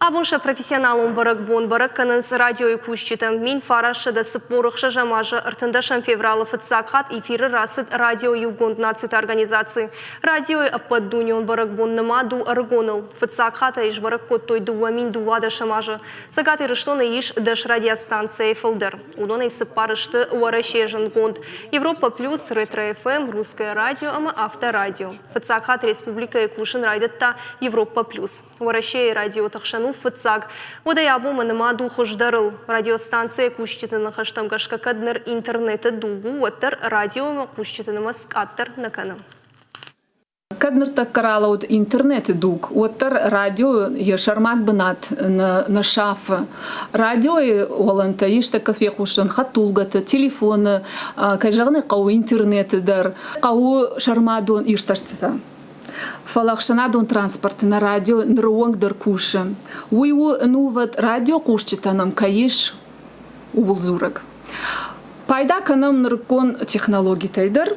Абунша профессионалум барак бон барак канынс радио и кущитам. Мин фарашы да сыпорых шажамажа артындашам февралов отсакхат эфиры расыт радио югонд нацит организации. Радио и аппаддунион барак бон намаду аргонал. Фатсакхата иш барак коттой дуамин дуада шамажа. Сагаты рыштона иш даш радиостанция Фолдер. Удона и сыпарышты уаращежен гонд. Европа плюс, ретро ФМ, русское радио, авторадио. Фатсакхат республика и кушин райдетта Европа плюс. Уаращее радио тахшану Фатсак. Удаябу манамаду хождарыл. Радиостанция кущитана хаштамгашка каднер интернета дугу, уаттар радио кущитана маскаттар наканам. Каднер так карала от интернет дуг, уаттар радио я шармак бнат на шафа. Радио и оланта ишта кафе хушан хатулгата телефон, кажарны кау интернет дар, кау шармадон ишташта. Фалахшанадон транспорт на радио нруанг дар куша. Уйу нуват радио кушчитанам каиш улзурак. Пайда канам нркон технологий тайдар.